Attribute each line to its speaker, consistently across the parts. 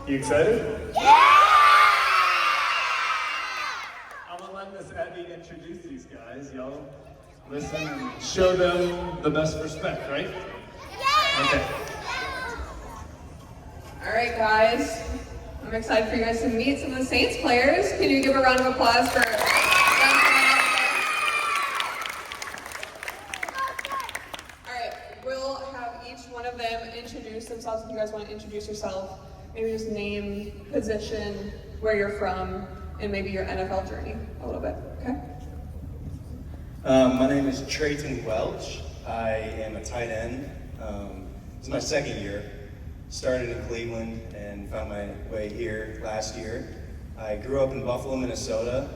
Speaker 1: You excited? I'm gonna let Miss Abby introduce these guys. Y'all listen and show them the best respect, right? Okay.
Speaker 2: All right, guys. I'm excited for you guys to meet some of the Saints players. Can you give a round of applause for them? All right, we'll have each one of them introduce themselves. If you guys want to introduce yourself, maybe just name, position, where you're from, and maybe your NFL journey a little bit, okay?
Speaker 3: My name is Trayton Welch. I am a tight end. It's my second year. Started in Cleveland and found my way here last year. I grew up in Buffalo, Minnesota,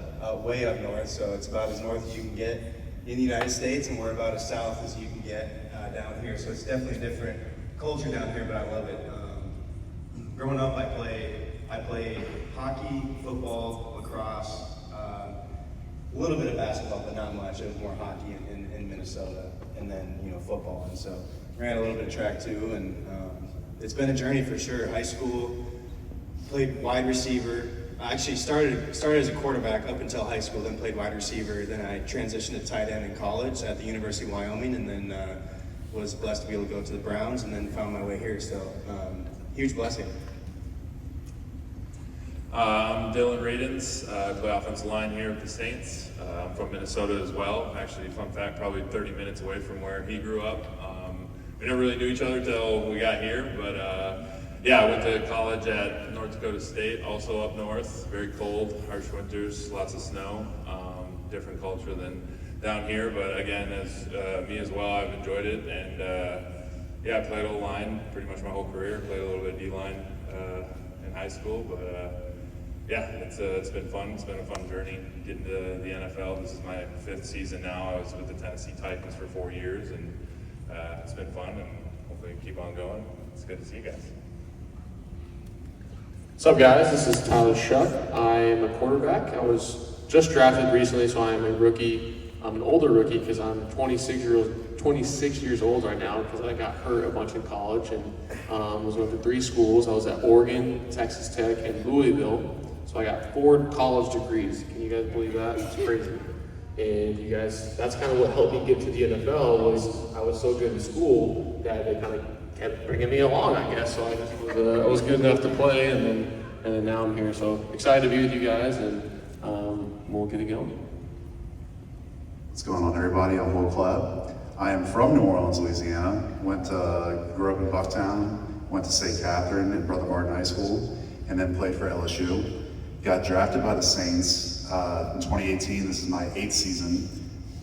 Speaker 3: way up north, so it's about as north as you can get in the United States, and we're about as south as you can get down here. So it's definitely a different culture down here, but I love it. Growing up, I played hockey, football, lacrosse, a little bit of basketball, but not much. It was more hockey in Minnesota, and then football, and so ran a little bit of track too, and it's been a journey for sure. High school, played wide receiver. I actually started as a quarterback up until high school, then played wide receiver. Then I transitioned to tight end in college at the University of Wyoming, and then was blessed to be able to go to the Browns, and then found my way here. So huge blessing.
Speaker 4: I'm Dylan Radens. I play offensive line here with the Saints. I'm from Minnesota as well. Actually, fun fact, probably 30 minutes away from where he grew up. We never really knew each other till we got here, but yeah, I went to college at North Dakota State, also up north. Very cold, harsh winters, lots of snow. Different culture than down here, but again, as me as well, I've enjoyed it. And yeah, I played O-line pretty much my whole career. Played a little bit of D-line in high school, but yeah, it's been fun. It's been a fun journey getting to the NFL. This is my 5th season now. I was with the Tennessee Titans for 4 years, and it's been fun, and hopefully keep on going. It's good to see you guys.
Speaker 5: What's up, guys? This is Tyler Shuck. I am a quarterback. I was just drafted recently, so I am a rookie. I'm an older rookie because I'm 26 years old right now because I got hurt a bunch in college and was going to 3 schools. I was at Oregon, Texas Tech, and Louisville. So I got 4 college degrees. Can you guys believe that? It's crazy. And you guys, that's kind of what helped me get to the NFL was I was so good in school that they kind of kept bringing me along, I guess. So I was good enough to play, and then now I'm here. So excited to be with you guys, and we'll get it going.
Speaker 6: What's going on, everybody? I'm Will Clapp. I am from New Orleans, Louisiana. Grew up in Bucktown, went to St. Catherine and Brother Martin High School, and then played for LSU. Got drafted by the Saints in 2018. This is my 8th season.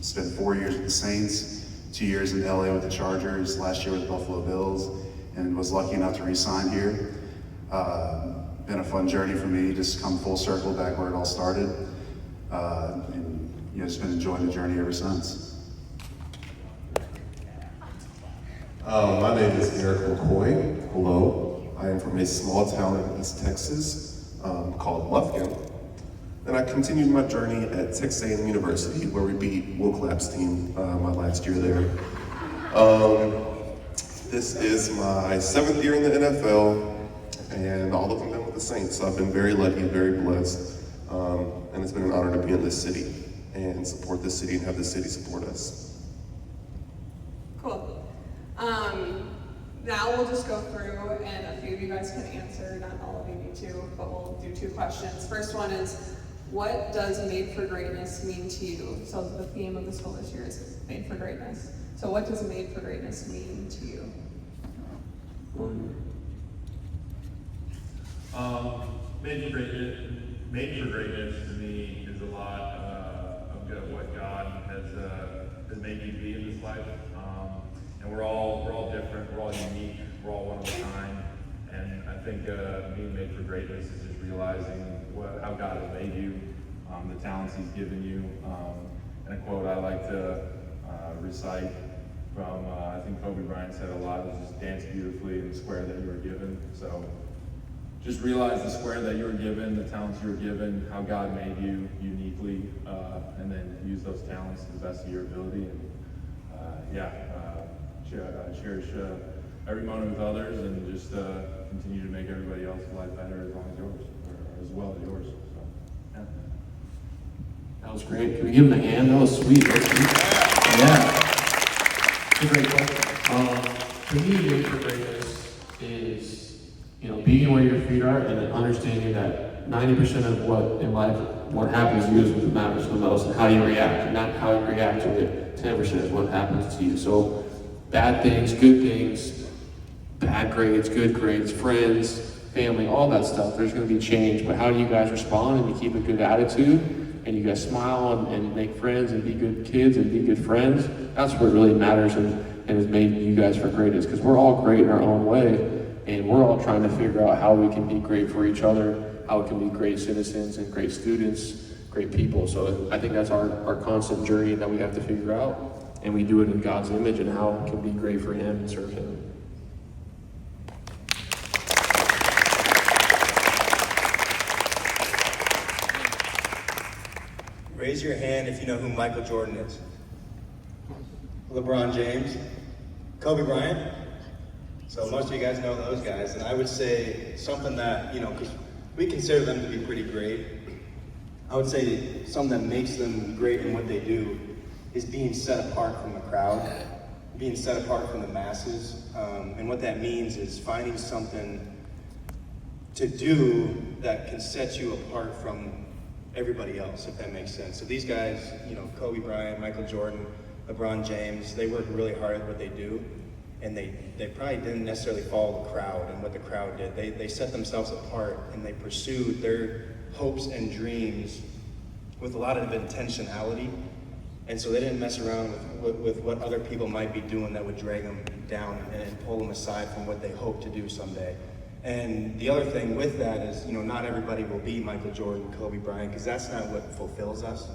Speaker 6: Spent 4 years with the Saints, 2 years in LA with the Chargers, last year with the Buffalo Bills, and was lucky enough to re-sign here. Been a fun journey for me, just come full circle back where it all started. And just been enjoying the journey ever since.
Speaker 7: My name is Eric McCoy. Hello. I am from a small town in East Texas called Lufkin. And I continued my journey at Texas A&M University, where we beat Will Clapp's team my last year there. This is my 7th year in the NFL, and all of them been with the Saints. So I've been very lucky, very blessed, and it's been an honor to be in this city and support this city and have this city support us.
Speaker 2: Cool. Now we'll just go through, and a few of you guys can answer. Not all of you need to, but we'll do 2 questions. First one is, what does Made for Greatness mean to you? So the theme of the school this year is Made for Greatness. So what does Made for Greatness mean to you?
Speaker 4: Made for greatness to me is a lot of what God has made you to be in this life. And we're all different, we're all unique, we're all one of a kind. And I think being made for greatness is just realizing how God has made you, the talents He's given you. And a quote I like to recite from, I think Kobe Bryant said a lot, was just dance beautifully in the square that you were given. So just realize the square that you were given, the talents you were given, how God made you uniquely, and then use those talents to the best of your ability. And cherish every moment with others and just continue to make everybody else's life better as long as yours, or as well as yours. So, yeah.
Speaker 5: That was great. Can we give him a hand? That was sweet. That was sweet. Yeah. It's a great question. To me, made for greatness is, being where your feet are and then understanding that 90% of what in life, what happens to you is what matters the most, and how you react, and not how you react to it. 10% is what happens to you. So, bad things, good things, bad grades, good grades, friends, family, all that stuff, there's going to be change. But how do you guys respond, and you keep a good attitude, and you guys smile and make friends and be good kids and be good friends? That's what really matters and has made you guys for greatness, because we're all great in our own way. And we're all trying to figure out how we can be great for each other, how we can be great citizens and great students, great people. So I think that's our constant journey that we have to figure out. And we do it in God's image and how it can be great for Him and serve Him.
Speaker 3: Raise your hand if you know who Michael Jordan is. LeBron James, Kobe Bryant. So most of you guys know those guys, and I would say something that, because we consider them to be pretty great, I would say something that makes them great in what they do is being set apart from the crowd, being set apart from the masses, and what that means is finding something to do that can set you apart from everybody else, if that makes sense. So these guys, Kobe Bryant, Michael Jordan, LeBron James, they work really hard at what they do. And they probably didn't necessarily follow the crowd and what the crowd did. They set themselves apart and they pursued their hopes and dreams with a lot of intentionality. And so they didn't mess around with what other people might be doing that would drag them down and pull them aside from what they hope to do someday. And the other thing with that is, not everybody will be Michael Jordan, Kobe Bryant, because that's not what fulfills us.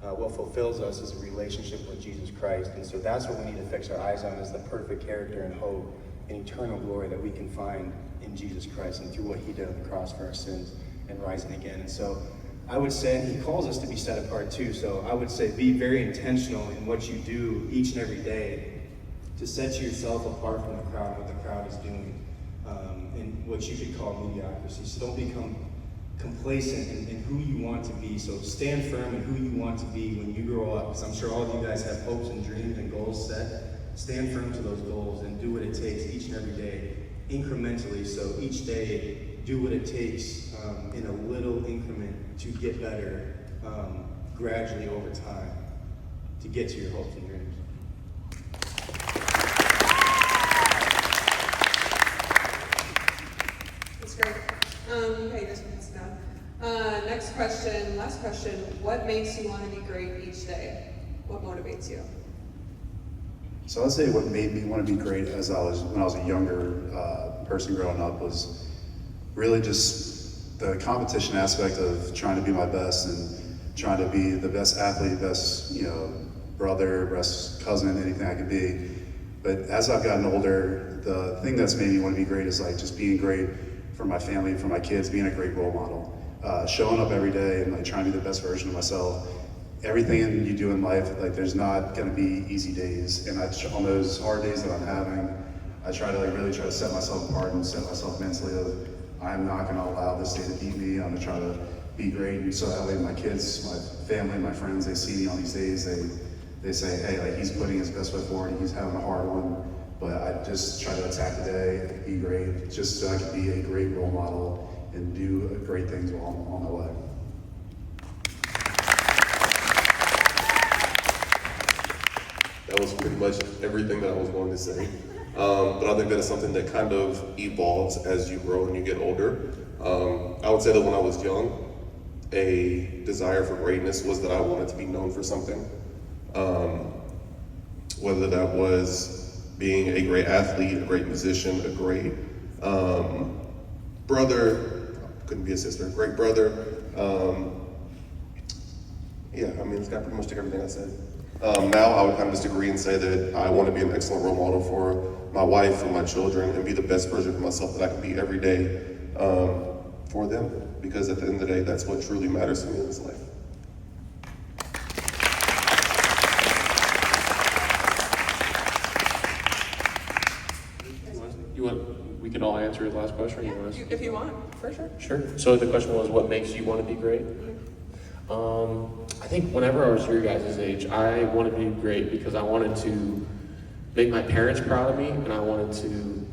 Speaker 3: What fulfills us is a relationship with Jesus Christ. And so that's what we need to fix our eyes on, is the perfect character and hope and eternal glory that we can find in Jesus Christ and through what He did on the cross for our sins and rising again. And so I would say, and He calls us to be set apart too, so I would say be very intentional in what you do each and every day to set yourself apart from the crowd, what the crowd is doing, and what you could call mediocrity. So don't become complacent in who you want to be. So stand firm in who you want to be when you grow up, because I'm sure all of you guys have hopes and dreams and goals set. Stand firm to those goals and do what it takes each and every day, incrementally. So each day, do what it takes in a little increment to get better gradually over time to get to your hopes and dreams.
Speaker 2: That's great. Okay, this one's done. Next question, last question. What makes you want to be great each day? What motivates you?
Speaker 6: So I'd say what made me want to be great when I was a younger person growing up was really just the competition aspect of trying to be my best and trying to be the best athlete, best brother, best cousin, anything I could be. But as I've gotten older, the thing that's made me want to be great is like just being great for my family, for my kids, being a great role model, showing up every day and like trying to be the best version of myself. Everything you do in life, like there's not going to be easy days, and on those hard days that I'm having, I try to really try to set myself apart and set myself mentally of I'm not going to allow this day to beat me. I'm going to try to be great, and so that way my kids, my family, my friends, they see me on these days, they say, hey, like he's putting his best foot forward, he's having a hard one, but I just try to attack the day, be great, just so I can be a great role model and do great things while I'm on my way.
Speaker 7: That was pretty much everything that I was going to say. But I think that is something that kind of evolves as you grow and you get older. I would say that when I was young, a desire for greatness was that I wanted to be known for something. Whether that was being a great athlete, a great musician, a great brother, couldn't be a sister, a great brother. It's got pretty much to everything I said. Now I would kind of disagree and say that I want to be an excellent role model for my wife, for my children, and be the best version of myself that I can be every day for them. Because at the end of the day, that's what truly matters to me in this life.
Speaker 5: can all answer the last question. Or you want us?
Speaker 2: If you want, for sure.
Speaker 5: Sure. So the question was, what makes you want to be great? I think whenever I was your guys' age, I wanted to be great because I wanted to make my parents proud of me, and I wanted to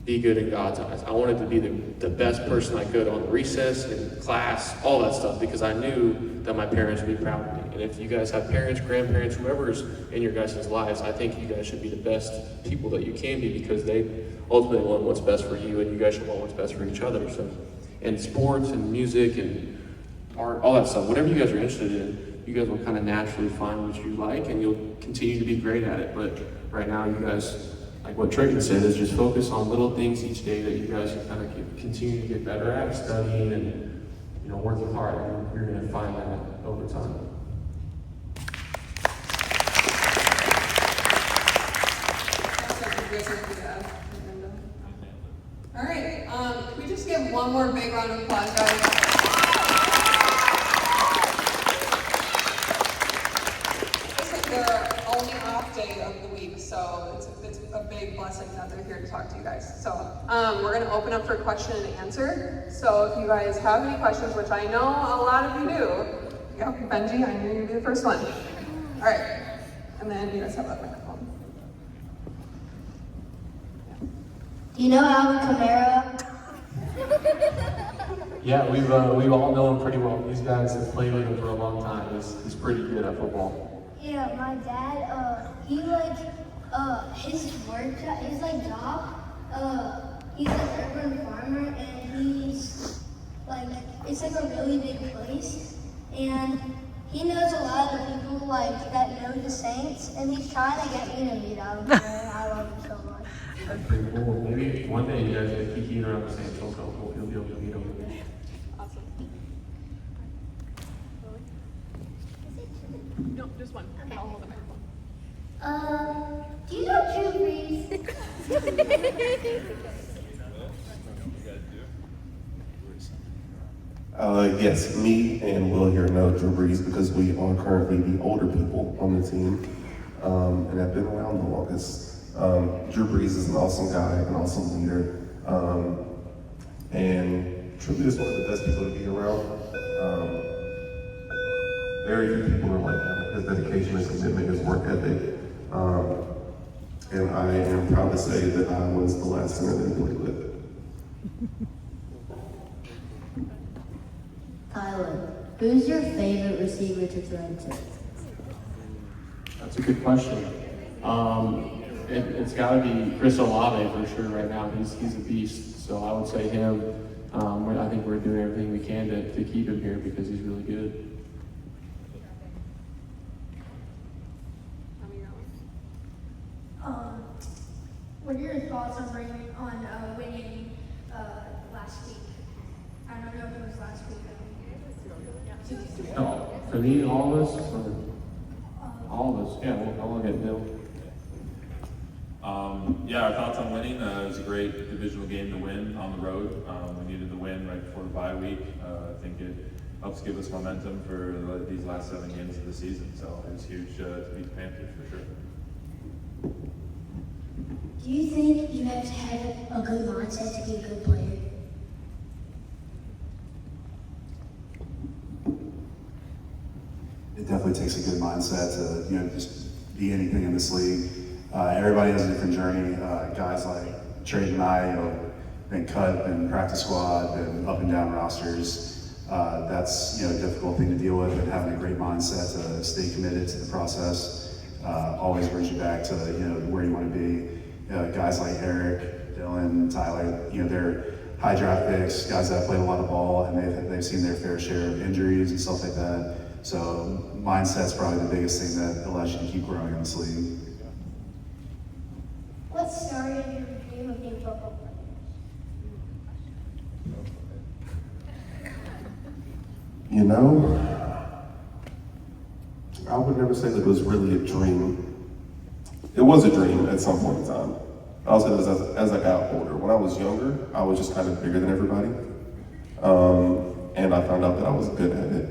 Speaker 5: be good in God's eyes. I wanted to be the best person I could on the recess, in class, all that stuff, because I knew that my parents would be proud of me. And if you guys have parents, grandparents, whoever's in your guys' lives, I think you guys should be the best people that you can be, because they ultimately want what's best for you, and you guys should want what's best for each other. So, and sports and music and art, all that stuff, whatever you guys are interested in, you guys will kind of naturally find what you like, and you'll continue to be great at it. But right now, you guys, like what Trayton said, is just focus on little things each day that you guys can kind of continue to get better at, studying and, you know, working hard, and you're going to find that over time.
Speaker 2: All right, can we just give one more big round of applause, guys? This is their only off day of the week, so it's a big blessing that they're here to talk to you guys. So we're going to open up for question and answer. So if you guys have any questions, which I know a lot of you do, yep, Benji, I knew you'd be the first one. All right, and then you guys have that microphone.
Speaker 8: Do you know Alvin Kamara?
Speaker 5: Yeah, we've all known him pretty well. These guys have played with him for a long time. He's pretty good at football.
Speaker 8: Yeah, my dad, he like, his work, his like job, he's an urban farmer, and he's like, it's like a really big place, and he knows a lot of people like that know the Saints, and he's trying to get me to meet Alvin Kamara, and I love him so much.
Speaker 5: That's pretty cool. Maybe one day you guys will keep around the same so you'll be able to meet him.
Speaker 2: Awesome. No, just one. Okay. I'll hold the microphone.
Speaker 8: Do you know Drew Brees?
Speaker 7: Yes, me and Will here know Drew Brees because we are currently the older people on the team and have been around the longest. Drew Brees is an awesome guy, an awesome leader, and truly is one of the best people to be around. Very few people are like him. His dedication, his commitment, his work ethic, and I am proud to say that I was the last center that he played with.
Speaker 8: Tyler, who's your favorite receiver to throw to?
Speaker 5: That's a good question. It's got to be Chris Olave for sure right now. He's a beast. So I would say him. I think we're doing everything we can to keep him here because he's really good.
Speaker 8: What are your thoughts on winning last week? I don't know if it was last week.
Speaker 5: No, for me, all of us, yeah, I'll look at Bill.
Speaker 4: Yeah, our thoughts on winning. It was a great divisional game to win on the road. We needed the win right before the bye week. I think it helps give us momentum for these last 7 games of the season. So it was huge to beat the Panthers for sure.
Speaker 8: Do you think you have to have a good mindset to be a good player?
Speaker 6: It definitely takes a good mindset to, just be anything in this league. Everybody has a different journey. Guys like Trey and I, been cut, been practice squad, been up and down rosters. That's a difficult thing to deal with, and having a great mindset to stay committed to the process always brings you back to where you want to be. Guys like Eric, Dylan, Tyler, they're high draft picks, guys that have played a lot of ball, and they've seen their fair share of injuries and stuff like that. So mindset's probably the biggest thing that allows you to keep growing in this league.
Speaker 8: What started your dream of being football player?
Speaker 7: I would never say that it was really a dream. It was a dream at some point in time. I'll say this as I got older. When I was younger, I was just kind of bigger than everybody. And I found out that I was good at it.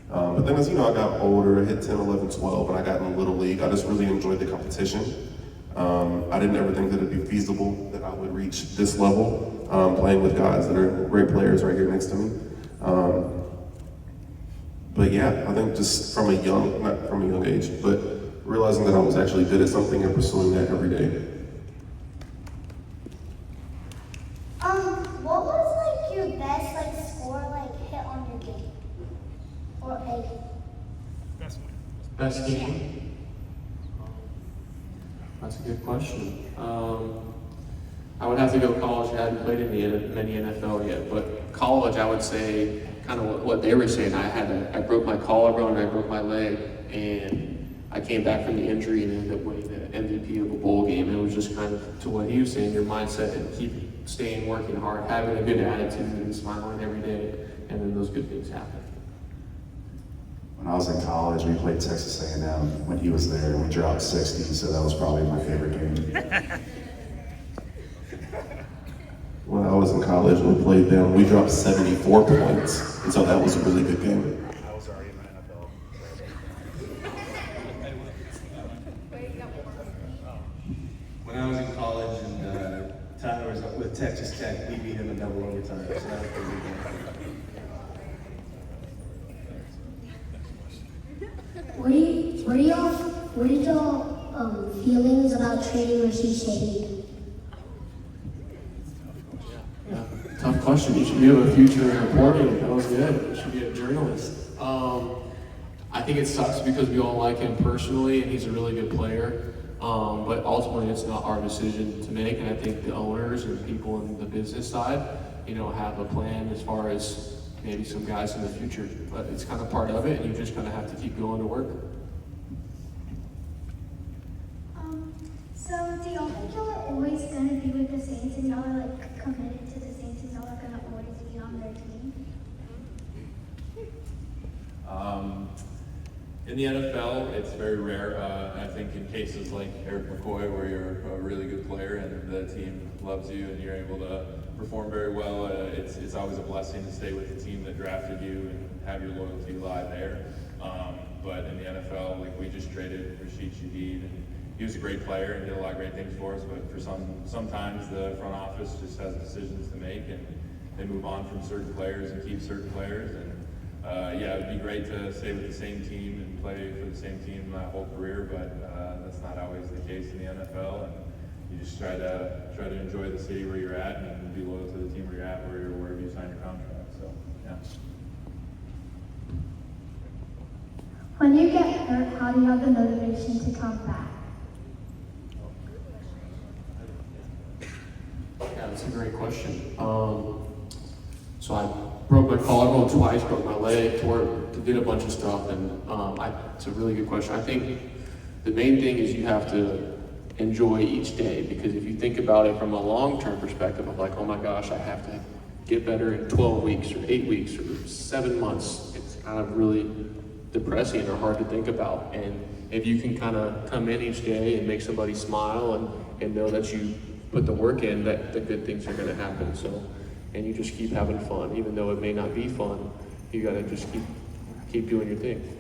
Speaker 7: But then as I got older, I hit 10, 11, 12, and I got in the Little League, I just really enjoyed the competition. I didn't ever think that it'd be feasible that I would reach this level, playing with guys that are great players right here next to me. But yeah, I think just from a young age, but realizing that I was actually good at something and pursuing that every day.
Speaker 8: What was like your best like score like hit on your game? Or a
Speaker 5: Best game? That's a good question. I would have to go college. I hadn't played in many NFL yet, but college, I would say kind of what they were saying. I broke my collarbone and I broke my leg, and I came back from the injury and ended up winning the MVP of a bowl game. And it was just kind of to what he was saying, your mindset and keep staying working hard, having a good attitude and smiling every day, and then those good things happen.
Speaker 6: When I was in college, we played Texas A&M when he was there, and we dropped 60, so that was probably my favorite game.
Speaker 7: When I was in college, we played them. We dropped 74 points, and so that was a really good game.
Speaker 3: I was already in the NFL. When I was in college and Tyler was with Texas Tech, we beat him in double overtime. So that was a pretty good game.
Speaker 8: What are y'all feelings about trading Rashid Shaheed?
Speaker 5: Yeah, tough question. You should be a future reporting. That was good. You should be a journalist. I think it sucks because we all like him personally, and he's a really good player. But ultimately, it's not our decision to make. And I think the owners and people in the business side, have a plan as far as maybe some guys in the future. But it's kind of part of it, and you just kind of have to keep going to work.
Speaker 8: So do y'all think y'all are always gonna be with the Saints and y'all are like committed to the Saints and y'all are gonna always be on their team?
Speaker 4: In the NFL, it's very rare. I think in cases like Eric McCoy, where you're a really good player and the team loves you and you're able to perform very well, it's always a blessing to stay with the team that drafted you and have your loyalty lie there. But in the NFL, like we just traded Rashid Shaheed, and he was a great player and did a lot of great things for us. But for sometimes the front office just has decisions to make, and they move on from certain players and keep certain players. And yeah, it'd be great to stay with the same team and play for the same team my whole career, but that's not always the case in the NFL. And you just try to enjoy the city where you're at and be loyal to the team where you're at, wherever you sign your contract. So yeah.
Speaker 8: When you get hurt, how do you have the motivation to come back?
Speaker 5: Yeah, that's a great question. So I broke my collarbone twice, broke my leg, did a bunch of stuff, and it's a really good question. I think the main thing is you have to enjoy each day, because if you think about it from a long-term perspective of like, oh my gosh, I have to get better in 12 weeks or 8 weeks or 7 months, it's kind of really depressing or hard to think about. And if you can kind of come in each day and make somebody smile and know that you put the work in, that the good things are going to happen. So, and you just keep having fun, even though it may not be fun. You got to just keep doing your thing.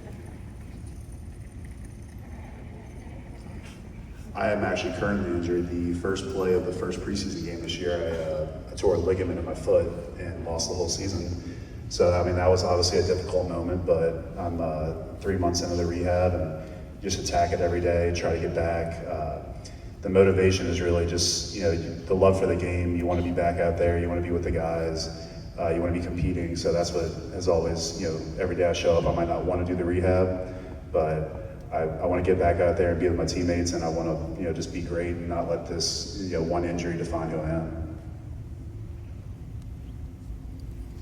Speaker 6: I am actually currently injured. The first play of the first preseason game this year, I tore a ligament in my foot and lost the whole season. So, I mean, that was obviously a difficult moment, but I'm 3 months into the rehab and just attack it every day, try to get back. The motivation is really just, the love for the game. You want to be back out there. You want to be with the guys. You want to be competing. So that's what has always, every day I show up, I might not want to do the rehab, but I want to get back out there and be with my teammates, and I want to, just be great and not let this, one injury define who I am.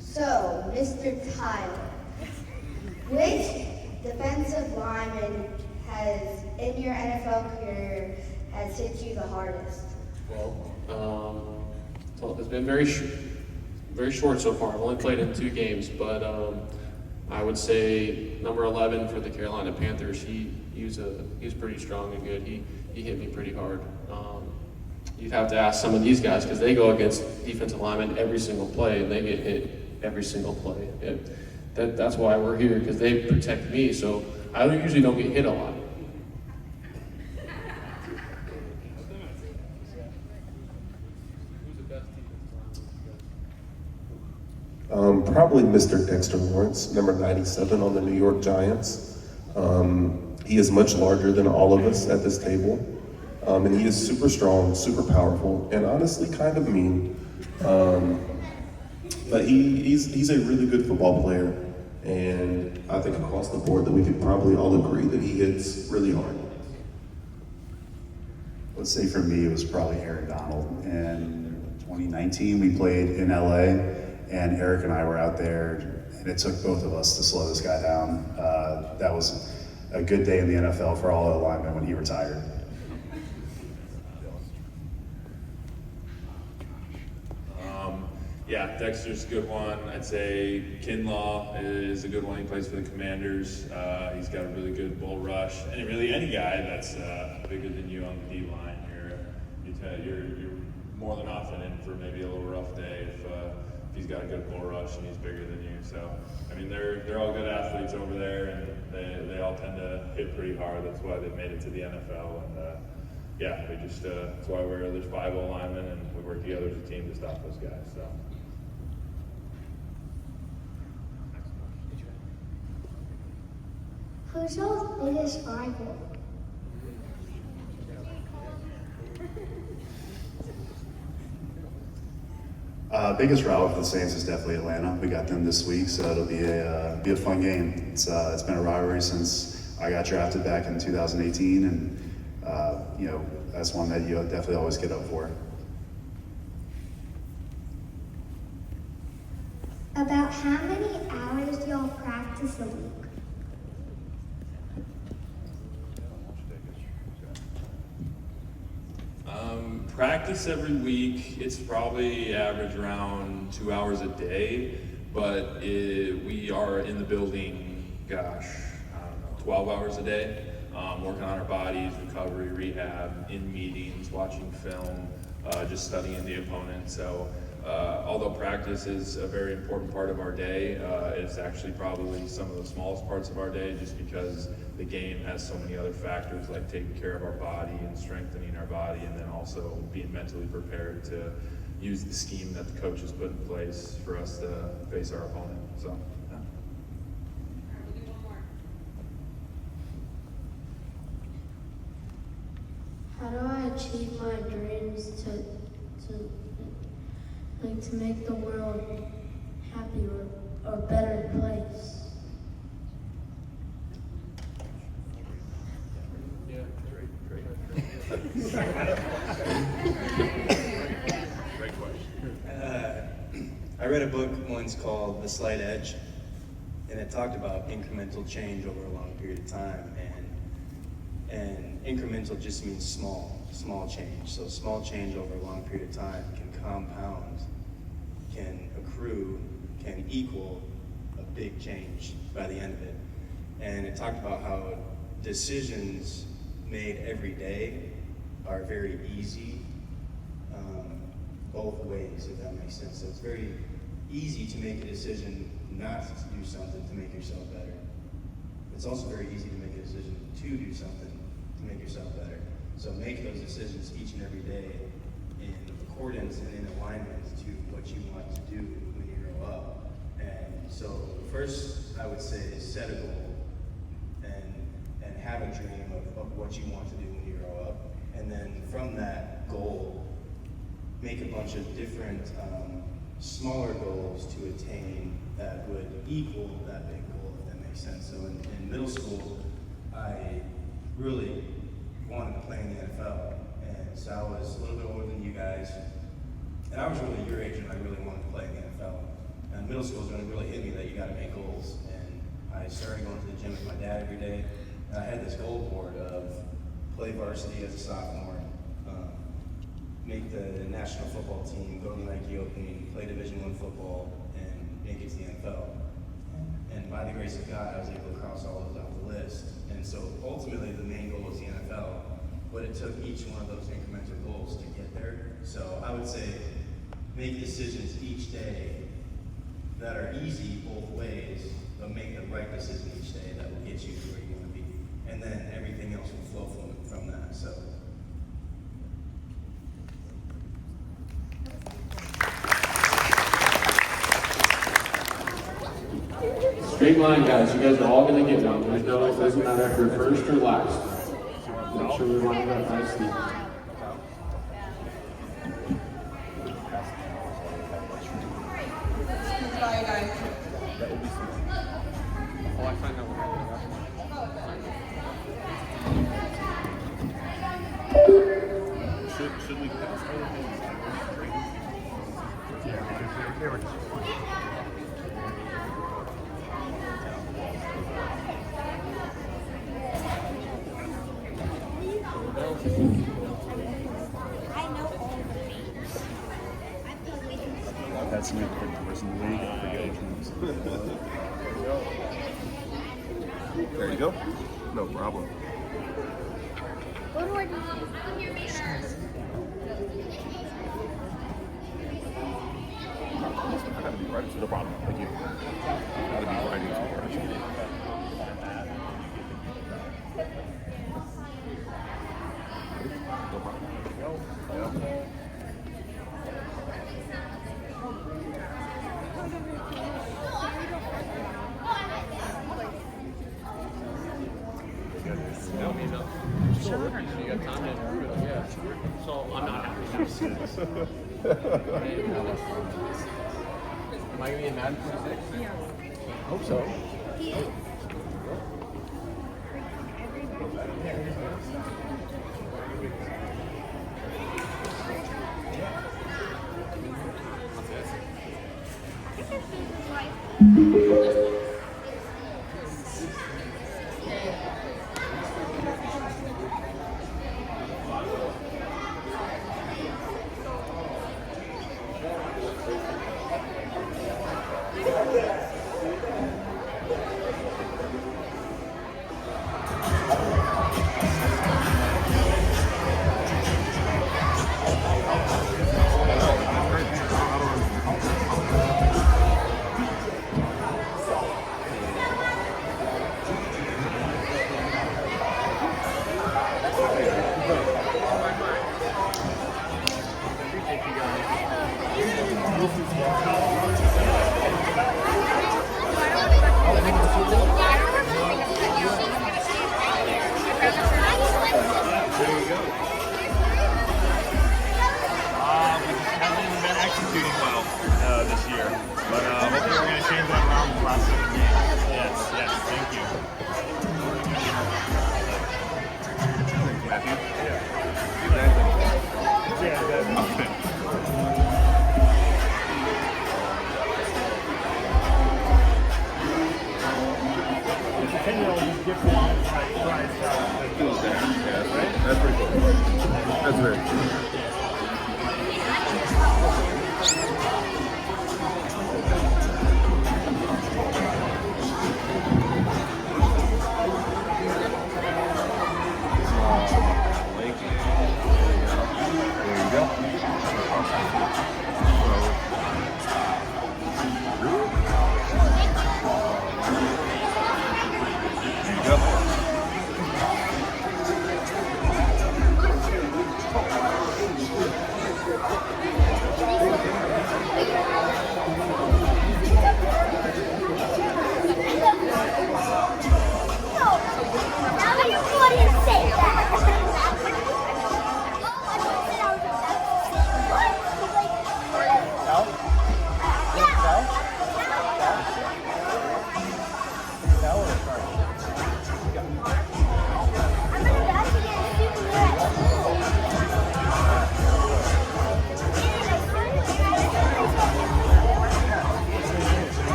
Speaker 8: So, Mr. Tyler, which defensive lineman in your NFL career has hit you the hardest?
Speaker 5: Well, it's been very short so far. I've only played in 2 games, but I would say number 11 for the Carolina Panthers. He's pretty strong and good. He hit me pretty hard. You'd have to ask some of these guys, because they go against defensive linemen every single play, and they get hit every single play. That's why we're here, because they protect me. So I usually don't get hit a lot.
Speaker 7: Probably Mr. Dexter Lawrence, number 97 on the New York Giants. He is much larger than all of us at this table. And he is super strong, super powerful, and honestly kind of mean. But he's a really good football player. And I think across the board that we could probably all agree that he hits really hard.
Speaker 6: Let's say for me, it was probably Aaron Donald. In 2019, we played in LA, and Eric and I were out there, and it took both of us to slow this guy down. That was a good day in the NFL for all the linemen when he retired.
Speaker 4: Yeah, Dexter's a good one. I'd say Kinlaw is a good one. He plays for the Commanders. He's got a really good bull rush. And really, any guy that's bigger than you on the D line, you're more than often in for maybe a little rough day if he's got a good bull rush and he's bigger than you. So, I mean, they're all good athletes over there, and they all tend to hit pretty hard. That's why they've made it to the NFL. And yeah, we just that's why there's 5 linemen, and we work together as a team to stop those guys. So.
Speaker 8: Who's your biggest rival?
Speaker 6: Biggest rival for the Saints is definitely Atlanta. We got them this week, so it'll be a fun game. It's been a rivalry since I got drafted back in 2018, and that's one that you definitely always get up for.
Speaker 8: About how many hours do y'all practice a week?
Speaker 4: Practice every week. It's probably average around 2 hours a day, but we are in the building, 12 hours a day, working on our bodies, recovery, rehab, in meetings, watching film, just studying the opponent. So although practice is a very important part of our day, it's actually probably some of the smallest parts of our day, just because the game has so many other factors like taking care of our body and strengthening our body, and then also being mentally prepared to use the scheme that the coach has put in place for us to face our opponent. So, yeah.
Speaker 2: We'll do one more.
Speaker 9: How do I achieve my dreams to make the world happier or better place?
Speaker 4: Great question.
Speaker 3: I read a book once called The Slight Edge, and it talked about incremental change over a long period of time, and incremental just means small change. So small change over a long period of time can compound, can accrue, can equal a big change by the end of it. And it talked about how decisions made every day are very easy both ways, if that makes sense. So it's very easy to make a decision not to do something to make yourself better. It's also very easy to make a decision to do something to make yourself better. So make those decisions each and every day in accordance and in alignment to what you want to do when you grow up. And so first, I would say set a goal and have a dream of what you want to do when you grow up. And then from that goal, make a bunch of different smaller goals to attain that would equal that big goal, if that makes sense. So in middle school, I really wanted to play in the NFL. And so I was a little bit older than you guys. And I was really your age and I really wanted to play in the NFL. And middle school is when it really hit me that you got to make goals. And I started going to the gym with my dad every day. And I had this goal board of play varsity as a sophomore, make the national football team, go to the Nike Opening, play Division I football, and make it to the NFL. And by the grace of God, I was able to cross all those off the list. And so ultimately the main goal is the NFL, but it took each one of those incremental goals to get there. So I would say make decisions each day that are easy both ways, but make the right decision each day that will get you to where you want to be. And then everything else will flow from that. So.
Speaker 5: Straight line, guys. You guys are all going to get one. There's no, it doesn't matter if you're first or last. Make sure we line up nicely.
Speaker 2: Bye, guys.
Speaker 1: Should we pass Yeah, they were just. That's my person in the league. I forget which ones.
Speaker 7: There you go. No problem.
Speaker 8: What do I do?
Speaker 7: I gotta be right. No problem. Thank you. Gotta be right into the direction. No problem. Yeah.
Speaker 5: You got time to improve it, yeah. So I'm not happy. Am I going to be in Madden 26? Yeah. Hope so.
Speaker 7: That's pretty cool. That's very cool.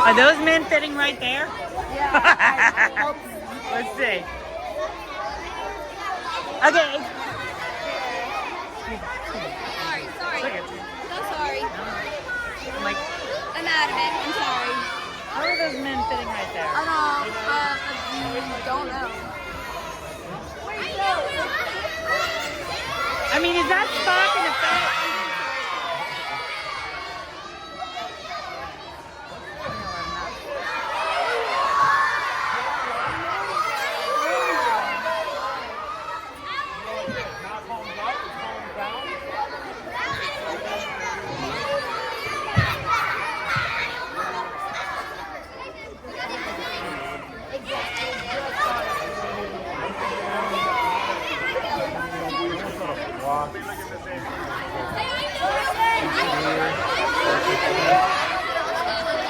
Speaker 10: Are those men fitting right there? Yeah. Let's see. Okay.
Speaker 11: Sorry. So sorry.
Speaker 10: I'm like,
Speaker 11: I'm out of it. I'm sorry.
Speaker 10: how are those men fitting right there?
Speaker 11: I don't know.
Speaker 10: I mean, is that Spock in effect?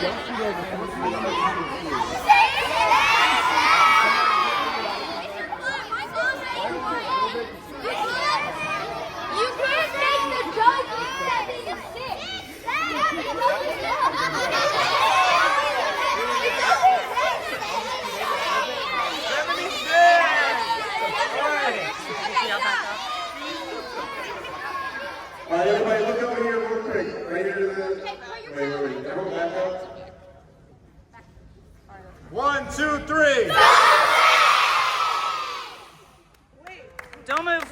Speaker 8: You can't make the judge
Speaker 10: 76.
Speaker 6: All right, everybody, look over here real quick. Right here to the. Wait. Everyone back up.
Speaker 1: 1, 2, 3.
Speaker 10: Don't move.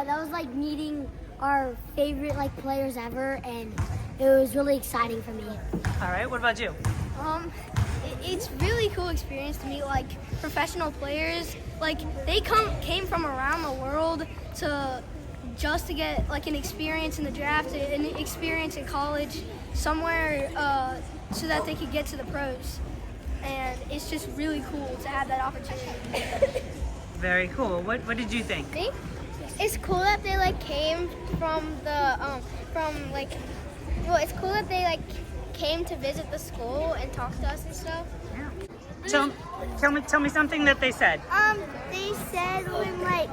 Speaker 8: That was like meeting our favorite like players ever, and it was really exciting for me.
Speaker 10: All right, what about you?
Speaker 9: It's really cool experience to meet like professional players. Like they came from around the world to get like an experience in the draft, an experience in college, somewhere so that they could get to the pros. And it's just really cool to have that opportunity.
Speaker 10: Very cool. What did you think?
Speaker 8: Me? It's cool that they like came from the it's cool that they like came to visit the school and talk to us and stuff.
Speaker 10: Tell me something that they said.
Speaker 8: They said when like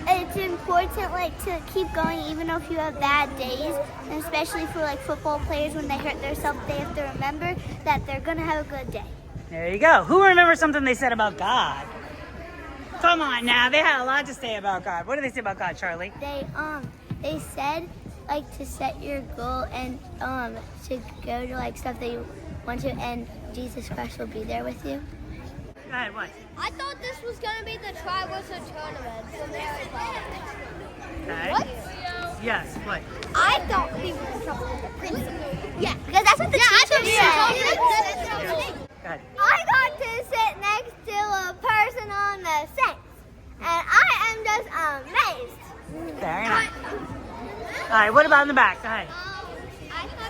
Speaker 8: it's important like to keep going even if you have bad days, and especially for like football players when they hurt themselves, they have to remember that they're gonna have a good day.
Speaker 10: There you go. Who remembers something they said about God? Come on now, they had a lot to say about God. What did they say about God, Charlie?
Speaker 8: They said like to set your goal and to go to like stuff that you want to, and Jesus Christ will be there with you.
Speaker 10: Go ahead, what?
Speaker 8: I thought this was gonna be the Tri-Western tournament for Mary Poppins.
Speaker 10: Okay.
Speaker 8: What?
Speaker 10: Yes, what?
Speaker 8: I thought he was in trouble with the principal. Yeah, because that's what the teacher said.
Speaker 10: Go ahead.
Speaker 8: I got to sit next to a person on the Saints, and I am just amazed.
Speaker 10: Very nice. All right, what about in the back? Go ahead.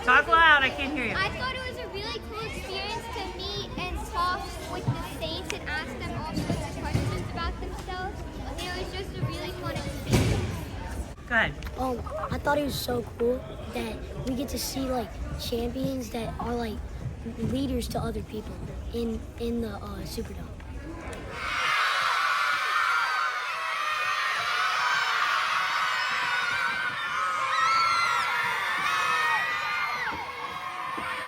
Speaker 10: Talk loud, I can't hear you.
Speaker 8: I thought it was a really cool experience to meet and talk with the Saints and ask them all sorts of questions about themselves. It was just a really fun experience.
Speaker 10: Go ahead.
Speaker 9: I thought it was so cool that we get to see like champions that are like leaders to other people in the Superdome.